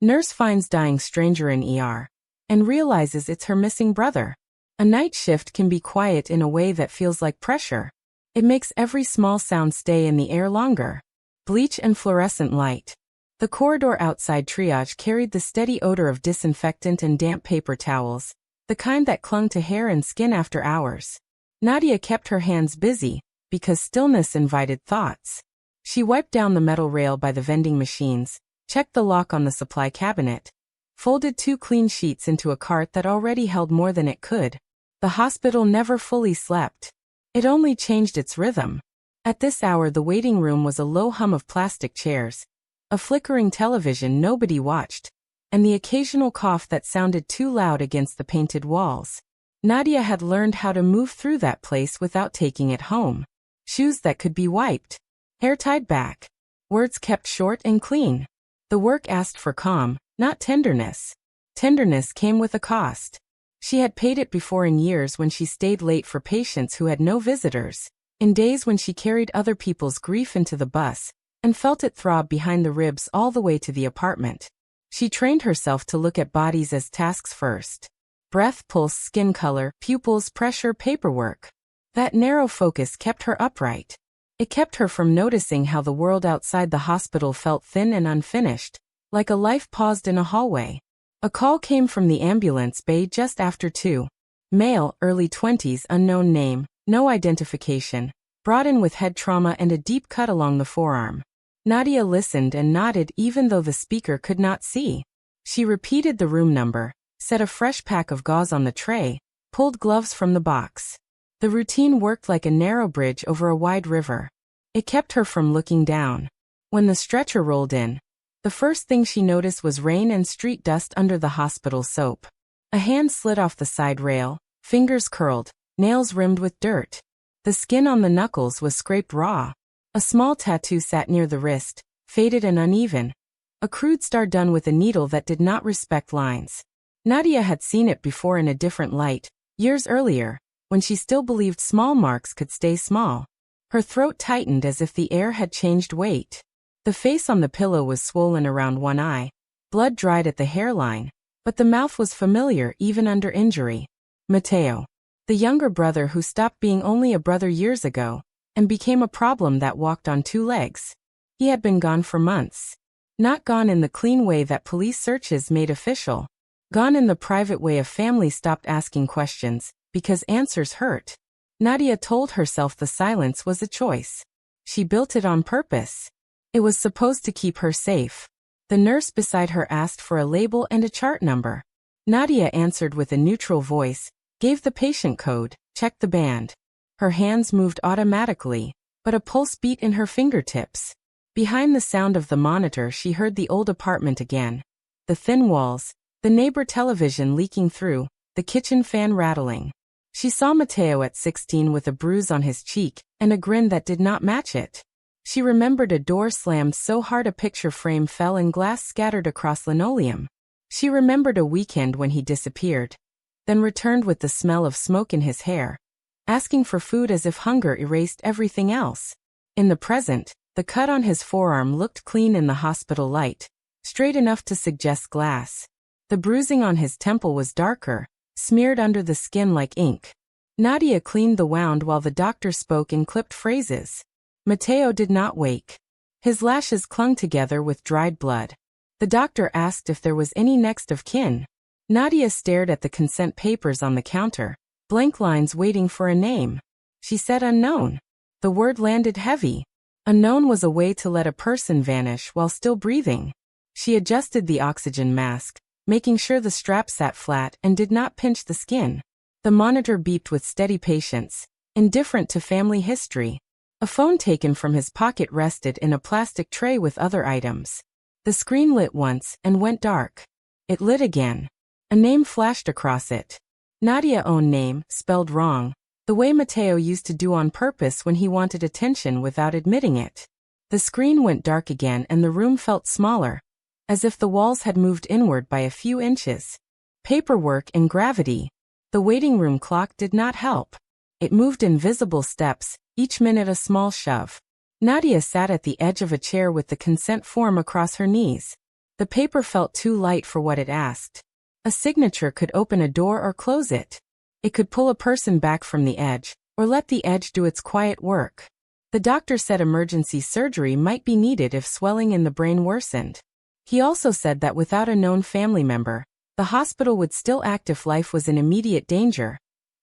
Nurse finds dying stranger in ER and realizes it's her missing brother. A night shift can be quiet in a way that feels like pressure. It makes every small sound stay in the air longer. Bleach and fluorescent light. The corridor outside triage carried the steady odor of disinfectant and damp paper towels, the kind that clung to hair and skin after hours. Nadia kept her hands busy, because stillness invited thoughts. She wiped down the metal rail by the vending machines, checked the lock on the supply cabinet, folded 2 clean sheets into a cart that already held more than it could. The hospital never fully slept. It only changed its rhythm. At this hour the waiting room was a low hum of plastic chairs, a flickering television nobody watched, and the occasional cough that sounded too loud against the painted walls. Nadia had learned how to move through that place without taking it home. Shoes that could be wiped. Hair tied back. Words kept short and clean. The work asked for calm, not tenderness. Tenderness came with a cost. She had paid it before in years when she stayed late for patients who had no visitors, in days when she carried other people's grief into the bus, and felt it throb behind the ribs all the way to the apartment. She trained herself to look at bodies as tasks first. Breath, pulse, skin color, pupils, pressure, paperwork. That narrow focus kept her upright. It kept her from noticing how the world outside the hospital felt thin and unfinished, like a life paused in a hallway. A call came from the ambulance bay just after 2. Male, early 20s, unknown name, no identification, brought in with head trauma and a deep cut along the forearm. Nadia listened and nodded even though the speaker could not see. She repeated the room number, set a fresh pack of gauze on the tray, pulled gloves from the box. The routine worked like a narrow bridge over a wide river. It kept her from looking down. When the stretcher rolled in, the first thing she noticed was rain and street dust under the hospital soap. A hand slid off the side rail, fingers curled, nails rimmed with dirt. The skin on the knuckles was scraped raw. A small tattoo sat near the wrist, faded and uneven. A crude star done with a needle that did not respect lines. Nadia had seen it before in a different light, years earlier, when she still believed small marks could stay small. Her throat tightened as if the air had changed weight. The face on the pillow was swollen around one eye, blood dried at the hairline, but the mouth was familiar even under injury. Mateo. The younger brother who stopped being only a brother years ago, and became a problem that walked on 2 legs. He had been gone for months. Not gone in the clean way that police searches made official. Gone in the private way a family stopped asking questions, because answers hurt. Nadia told herself the silence was a choice. She built it on purpose. It was supposed to keep her safe. The nurse beside her asked for a label and a chart number. Nadia answered with a neutral voice, gave the patient code, checked the band. Her hands moved automatically, but a pulse beat in her fingertips. Behind the sound of the monitor she heard the old apartment again. The thin walls, the neighbor television leaking through, the kitchen fan rattling. She saw Mateo at 16 with a bruise on his cheek, and a grin that did not match it. She remembered a door slammed so hard a picture frame fell and glass scattered across linoleum. She remembered a weekend when he disappeared, then returned with the smell of smoke in his hair, asking for food as if hunger erased everything else. In the present, the cut on his forearm looked clean in the hospital light, straight enough to suggest glass. The bruising on his temple was darker, smeared under the skin like ink. Nadia cleaned the wound while the doctor spoke in clipped phrases. Mateo did not wake. His lashes clung together with dried blood. The doctor asked if there was any next of kin. Nadia stared at the consent papers on the counter, blank lines waiting for a name. She said unknown. The word landed heavy. Unknown was a way to let a person vanish while still breathing. She adjusted the oxygen mask, making sure the strap sat flat and did not pinch the skin. The monitor beeped with steady patience, indifferent to family history. A phone taken from his pocket rested in a plastic tray with other items. The screen lit once and went dark. It lit again. A name flashed across it. Nadia's own name, spelled wrong, the way Mateo used to do on purpose when he wanted attention without admitting it. The screen went dark again and the room felt smaller, as if the walls had moved inward by a few inches. Paperwork and gravity. The waiting room clock did not help. It moved in visible steps, each minute a small shove. Nadia sat at the edge of a chair with the consent form across her knees. The paper felt too light for what it asked. A signature could open a door or close it. It could pull a person back from the edge, or let the edge do its quiet work. The doctor said emergency surgery might be needed if swelling in the brain worsened. He also said that without a known family member, the hospital would still act if life was in immediate danger.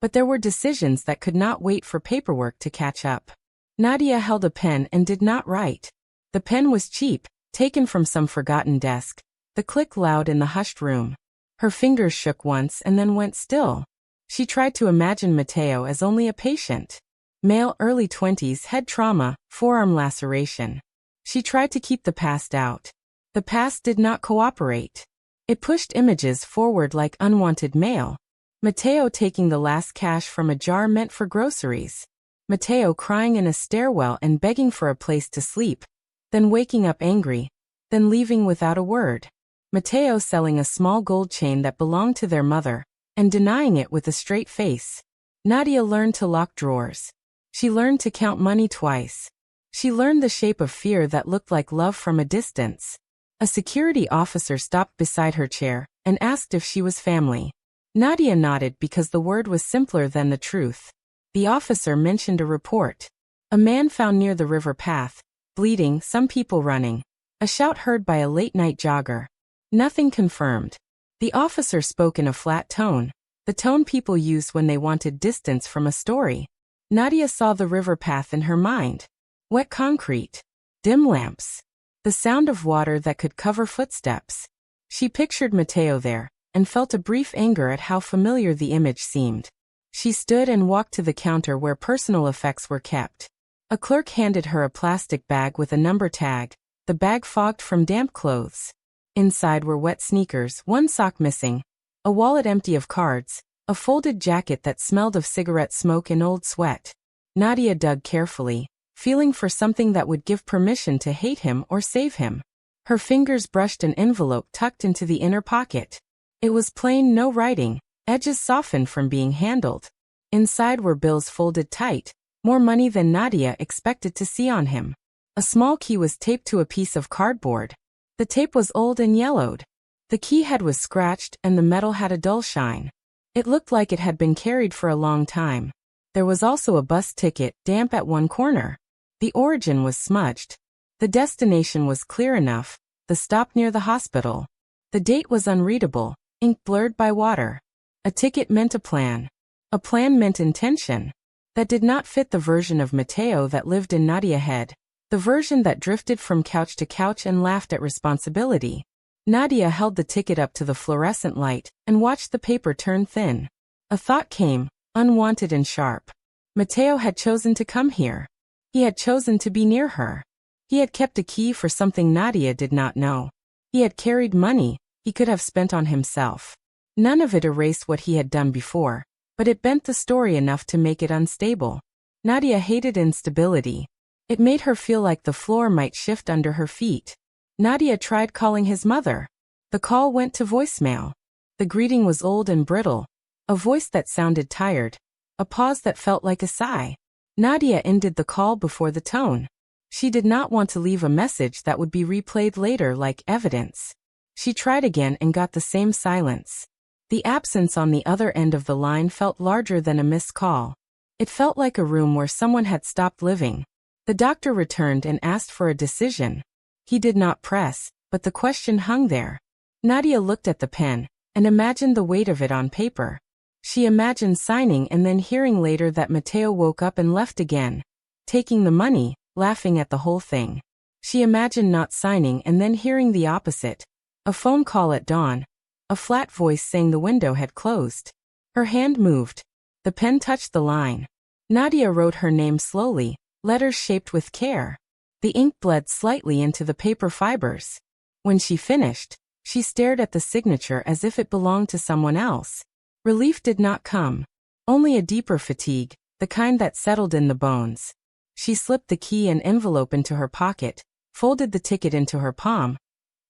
But there were decisions that could not wait for paperwork to catch up. Nadia held a pen and did not write. The pen was cheap, taken from some forgotten desk, the click loud in the hushed room. Her fingers shook once and then went still. She tried to imagine Mateo as only a patient. Male, early 20s, head trauma, forearm laceration. She tried to keep the past out. The past did not cooperate. It pushed images forward like unwanted mail. Mateo taking the last cash from a jar meant for groceries. Mateo crying in a stairwell and begging for a place to sleep. Then waking up angry. Then leaving without a word. Mateo selling a small gold chain that belonged to their mother, and denying it with a straight face. Nadia learned to lock drawers. She learned to count money twice. She learned the shape of fear that looked like love from a distance. A security officer stopped beside her chair and asked if she was family. Nadia nodded because the word was simpler than the truth. The officer mentioned a report. A man found near the river path, bleeding, some people running. A shout heard by a late-night jogger. Nothing confirmed. The officer spoke in a flat tone, the tone people use when they wanted distance from a story. Nadia saw the river path in her mind. Wet concrete. Dim lamps. The sound of water that could cover footsteps. She pictured Mateo there, and felt a brief anger at how familiar the image seemed. She stood and walked to the counter where personal effects were kept. A clerk handed her a plastic bag with a number tag, the bag fogged from damp clothes. Inside were wet sneakers, one sock missing, a wallet empty of cards, a folded jacket that smelled of cigarette smoke and old sweat. Nadia dug carefully, feeling for something that would give permission to hate him or save him. Her fingers brushed an envelope tucked into the inner pocket. It was plain, no writing, edges softened from being handled. Inside were bills folded tight, more money than Nadia expected to see on him. A small key was taped to a piece of cardboard. The tape was old and yellowed. The key head was scratched and the metal had a dull shine. It looked like it had been carried for a long time. There was also a bus ticket, damp at one corner. The origin was smudged. The destination was clear enough, the stop near the hospital. The date was unreadable, ink blurred by water. A ticket meant a plan. A plan meant intention. That did not fit the version of Mateo that lived in Nadia's head. The version that drifted from couch to couch and laughed at responsibility. Nadia held the ticket up to the fluorescent light and watched the paper turn thin. A thought came, unwanted and sharp. Mateo had chosen to come here. He had chosen to be near her. He had kept a key for something Nadia did not know. He had carried money he could have spent on himself. None of it erased what he had done before, but it bent the story enough to make it unstable. Nadia hated instability. It made her feel like the floor might shift under her feet. Nadia tried calling his mother. The call went to voicemail. The greeting was old and brittle. A voice that sounded tired. A pause that felt like a sigh. Nadia ended the call before the tone. She did not want to leave a message that would be replayed later like evidence. She tried again and got the same silence. The absence on the other end of the line felt larger than a missed call. It felt like a room where someone had stopped living. The doctor returned and asked for a decision. He did not press, but the question hung there. Nadia looked at the pen and imagined the weight of it on paper. She imagined signing and then hearing later that Mateo woke up and left again, taking the money, laughing at the whole thing. She imagined not signing and then hearing the opposite. A phone call at dawn. A flat voice saying the window had closed. Her hand moved. The pen touched the line. Nadia wrote her name slowly, letters shaped with care. The ink bled slightly into the paper fibers. When she finished, she stared at the signature as if it belonged to someone else. Relief did not come. Only a deeper fatigue, the kind that settled in the bones. She slipped the key and envelope into her pocket, folded the ticket into her palm,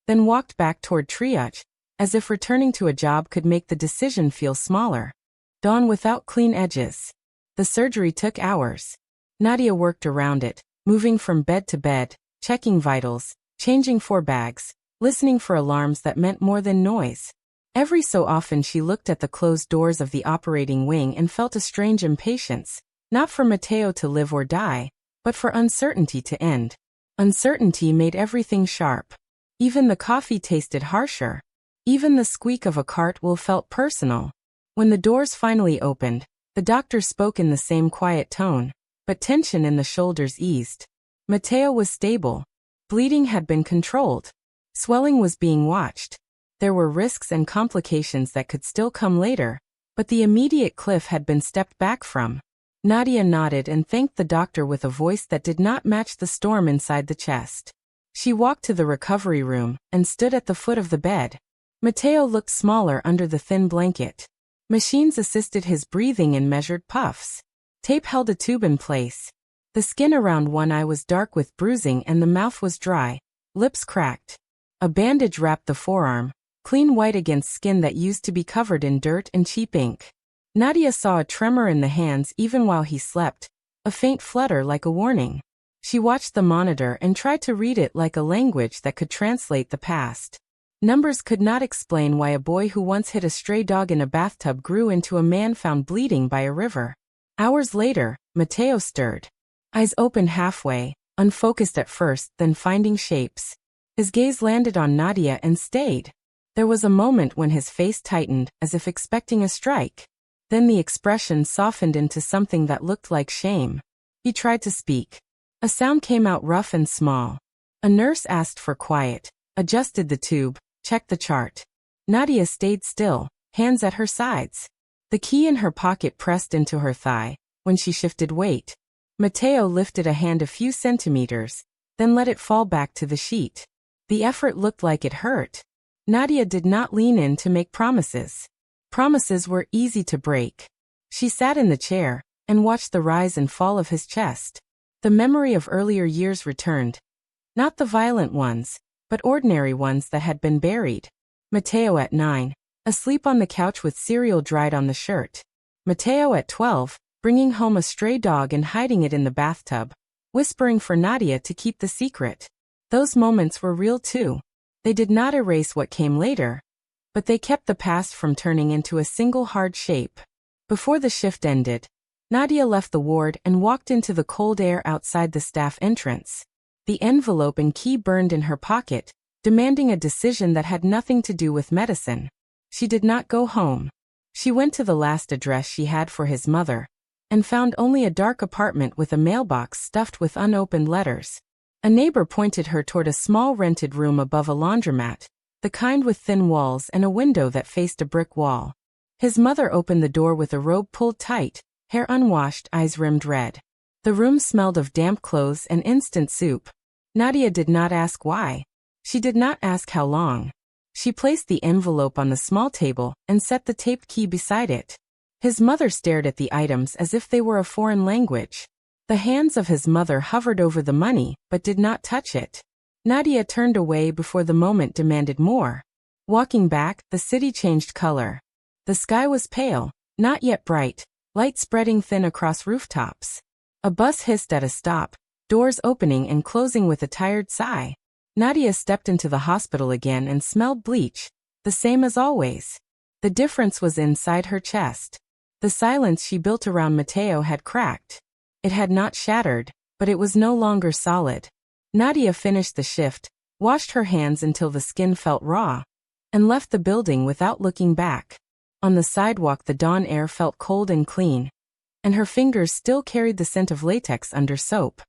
then walked back toward triage, as if returning to a job could make the decision feel smaller. Dawn without clean edges. The surgery took hours. Nadia worked around it, moving from bed to bed, checking vitals, changing 4 bags, listening for alarms that meant more than noise. Every so often she looked at the closed doors of the operating wing and felt a strange impatience, not for Mateo to live or die, but for uncertainty to end. Uncertainty made everything sharp. Even the coffee tasted harsher. Even the squeak of a cart wheel felt personal. When the doors finally opened, the doctor spoke in the same quiet tone, but tension in the shoulders eased. Mateo was stable. Bleeding had been controlled. Swelling was being watched. There were risks and complications that could still come later, but the immediate cliff had been stepped back from. Nadia nodded and thanked the doctor with a voice that did not match the storm inside the chest. She walked to the recovery room and stood at the foot of the bed. Mateo looked smaller under the thin blanket. Machines assisted his breathing in measured puffs. Tape held a tube in place. The skin around one eye was dark with bruising and the mouth was dry, lips cracked. A bandage wrapped the forearm, clean white against skin that used to be covered in dirt and cheap ink. Nadia saw a tremor in the hands even while he slept, a faint flutter like a warning. She watched the monitor and tried to read it like a language that could translate the past. Numbers could not explain why a boy who once hit a stray dog in a bathtub grew into a man found bleeding by a river. Hours later, Mateo stirred. Eyes opened halfway, unfocused at first, then finding shapes. His gaze landed on Nadia and stayed. There was a moment when his face tightened, as if expecting a strike. Then the expression softened into something that looked like shame. He tried to speak. A sound came out rough and small. A nurse asked for quiet, adjusted the tube, checked the chart. Nadia stayed still, hands at her sides. The key in her pocket pressed into her thigh. When she shifted weight, Mateo lifted a hand a few centimeters, then let it fall back to the sheet. The effort looked like it hurt. Nadia did not lean in to make promises. Promises were easy to break. She sat in the chair and watched the rise and fall of his chest. The memory of earlier years returned. Not the violent ones, but ordinary ones that had been buried. Mateo at 9, asleep on the couch with cereal dried on the shirt. Mateo at 12, bringing home a stray dog and hiding it in the bathtub, whispering for Nadia to keep the secret. Those moments were real too. They did not erase what came later, but they kept the past from turning into a single hard shape. Before the shift ended, Nadia left the ward and walked into the cold air outside the staff entrance. The envelope and key burned in her pocket, demanding a decision that had nothing to do with medicine. She did not go home. She went to the last address she had for his mother, and found only a dark apartment with a mailbox stuffed with unopened letters. A neighbor pointed her toward a small rented room above a laundromat, the kind with thin walls and a window that faced a brick wall. His mother opened the door with a robe pulled tight, hair unwashed, eyes rimmed red. The room smelled of damp clothes and instant soup. Nadia did not ask why. She did not ask how long. She placed the envelope on the small table and set the taped key beside it. His mother stared at the items as if they were a foreign language. The hands of his mother hovered over the money, but did not touch it. Nadia turned away before the moment demanded more. Walking back, the city changed color. The sky was pale, not yet bright, light spreading thin across rooftops. A bus hissed at a stop, doors opening and closing with a tired sigh. Nadia stepped into the hospital again and smelled bleach, the same as always. The difference was inside her chest. The silence she built around Mateo had cracked. It had not shattered, but it was no longer solid. Nadia finished the shift, washed her hands until the skin felt raw, and left the building without looking back. On the sidewalk the dawn air felt cold and clean, and her fingers still carried the scent of latex under soap.